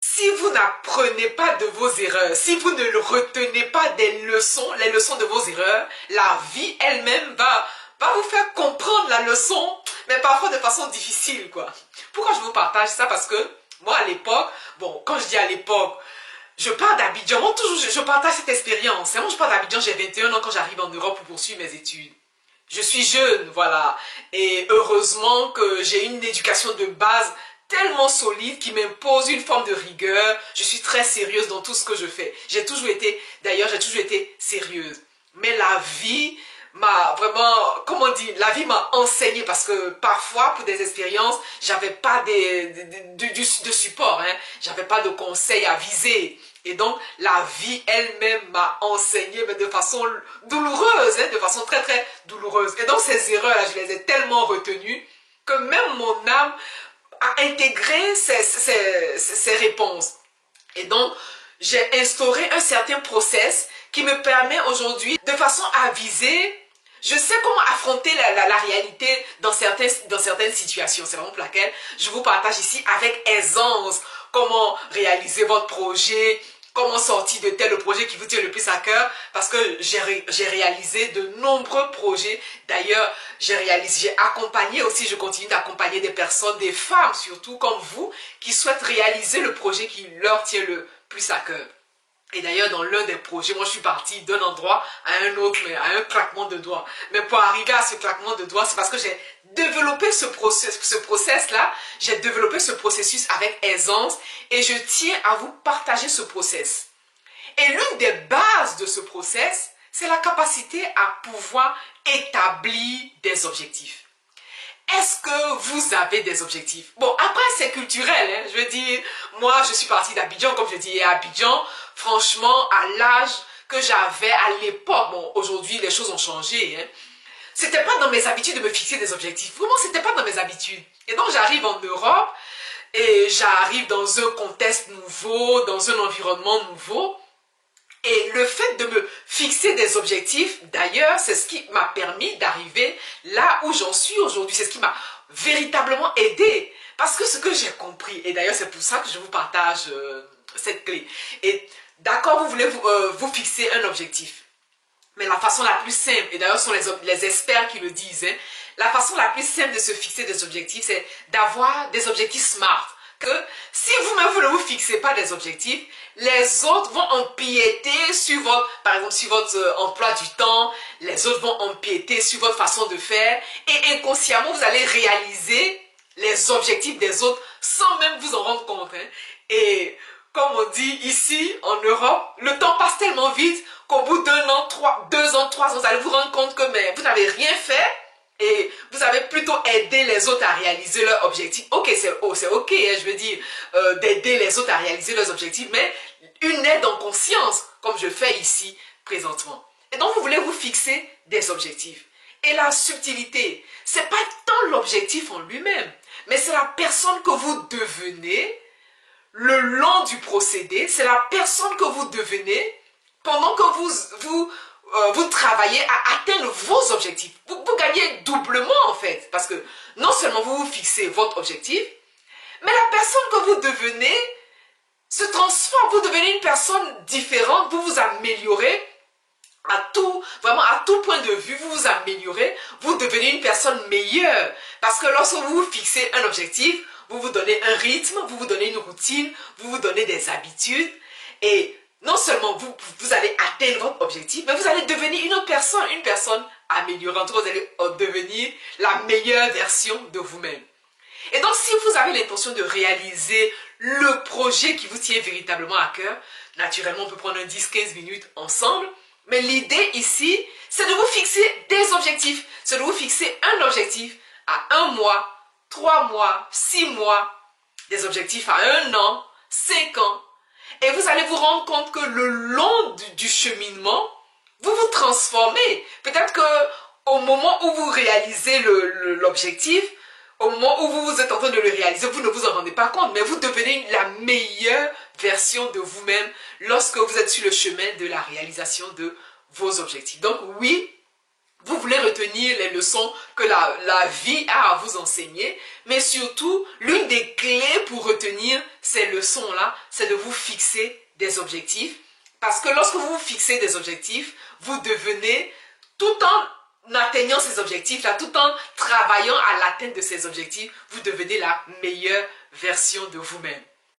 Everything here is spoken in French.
Si vous n'apprenez pas de vos erreurs, si vous ne retenez pas des leçons, les leçons de vos erreurs, la vie elle-même va vous faire comprendre la leçon, mais parfois de façon difficile, quoi. Pourquoi je vous partage ça? Parce que moi, à l'époque, bon, quand je dis à l'époque, je pars d'Abidjan, moi toujours je partage cette expérience. Moi, je pars d'Abidjan, j'ai 21 ans quand j'arrive en Europe pour poursuivre mes études. Je suis jeune, voilà. Et heureusement que j'ai une éducation de base tellement solide qui m'impose une forme de rigueur. Je suis très sérieuse dans tout ce que je fais. D'ailleurs, j'ai toujours été sérieuse. Mais la vie m'a vraiment, comment dire, la vie m'a enseigné parce que parfois, pour des expériences, j'avais pas de support, hein. J'avais pas de conseils à viser. Et donc, la vie elle-même m'a enseigné, mais de façon douloureuse, hein, de façon très très douloureuse. Et donc, ces erreurs-là, je les ai tellement retenues que même mon âme a intégré ces réponses. Et donc, j'ai instauré un certain process qui me permet aujourd'hui, de façon avisée, je sais comment affronter la réalité dans certaines situations. C'est vraiment pour laquelle je vous partage ici avec aisance comment réaliser votre projet, comment sortir de tel projet qui vous tient le plus à cœur, parce que j'ai réalisé de nombreux projets. D'ailleurs, j'ai accompagné aussi, je continue d'accompagner des personnes, des femmes surtout comme vous, qui souhaitent réaliser le projet qui leur tient le plus à cœur. Et d'ailleurs, dans l'un des projets, moi je suis partie d'un endroit à un autre, mais à un claquement de doigts. Mais pour arriver à ce claquement de doigts, c'est parce que j'ai développé ce process-là, j'ai développé ce processus avec aisance et je tiens à vous partager ce process. Et l'une des bases de ce process, c'est la capacité à pouvoir établir des objectifs. Est-ce que vous avez des objectifs? Bon, après, c'est culturel, hein. Je veux dire, moi, je suis partie d'Abidjan, comme je dis, et à Abidjan, franchement, à l'âge que j'avais à l'époque, bon, aujourd'hui, les choses ont changé, hein. C'était pas dans mes habitudes de me fixer des objectifs. Vraiment, c'était pas dans mes habitudes. Et donc, j'arrive en Europe, et j'arrive dans un contexte nouveau, dans un environnement nouveau. Et le fait de me fixer des objectifs, d'ailleurs, c'est ce qui m'a permis d'arriver là où j'en suis aujourd'hui. C'est ce qui m'a véritablement aidé. Parce que ce que j'ai compris, et d'ailleurs c'est pour ça que je vous partage cette clé. Et d'accord, vous voulez vous fixer un objectif. Mais la façon la plus simple, et d'ailleurs ce sont les experts qui le disent, hein, la façon la plus simple de se fixer des objectifs, c'est d'avoir des objectifs SMART. Que si vous-même vous ne vous fixez pas des objectifs, les autres vont empiéter sur par exemple, sur votre emploi du temps, les autres vont empiéter sur votre façon de faire et inconsciemment vous allez réaliser les objectifs des autres sans même vous en rendre compte, hein. Et comme on dit ici en Europe, le temps passe tellement vite qu'au bout d'un an, 2 ans, 3 ans, vous allez vous rendre compte que mais, vous n'avez rien fait. Et vous avez plutôt aidé les autres à réaliser leurs objectifs. Ok, c'est ok, hein, je veux dire, d'aider les autres à réaliser leurs objectifs, mais une aide en conscience, comme je fais ici présentement. Et donc, vous voulez vous fixer des objectifs. Et la subtilité, c'est pas tant l'objectif en lui-même, mais c'est la personne que vous devenez le long du procédé, c'est la personne que vous devenez pendant que vous travaillez à atteindre vos objectifs. Vous gagnez doublement en fait. Parce que non seulement vous vous fixez votre objectif, mais la personne que vous devenez se transforme. Vous devenez une personne différente. Vous vous améliorez vraiment à tout point de vue. Vous vous améliorez. Vous devenez une personne meilleure. Parce que lorsque vous vous fixez un objectif, vous vous donnez un rythme, vous vous donnez une routine, vous vous donnez des habitudes. Et non seulement vous allez atteindre votre objectif, mais vous allez devenir une personne améliorante. Vous allez devenir la meilleure version de vous-même. Et donc, si vous avez l'intention de réaliser le projet qui vous tient véritablement à cœur, naturellement, on peut prendre 10-15 minutes ensemble. Mais l'idée ici, c'est de vous fixer des objectifs. C'est de vous fixer un objectif à 1 mois, 3 mois, 6 mois, des objectifs à 1 an, 5 ans. Et vous allez vous rendre compte que le long du cheminement, vous vous transformez. Peut-être qu'au moment où vous réalisez l'objectif, au moment où vous êtes en train de le réaliser, vous ne vous en rendez pas compte, mais vous devenez la meilleure version de vous-même lorsque vous êtes sur le chemin de la réalisation de vos objectifs. Donc oui, vous voulez retenir les leçons que la vie a à vous enseigner, mais surtout, l'une des clés pour retenir ces leçons-là, c'est de vous fixer des objectifs. Parce que lorsque vous vous fixez des objectifs, vous devenez, tout en atteignant ces objectifs-là, tout en travaillant à l'atteinte de ces objectifs, vous devenez la meilleure version de vous-même.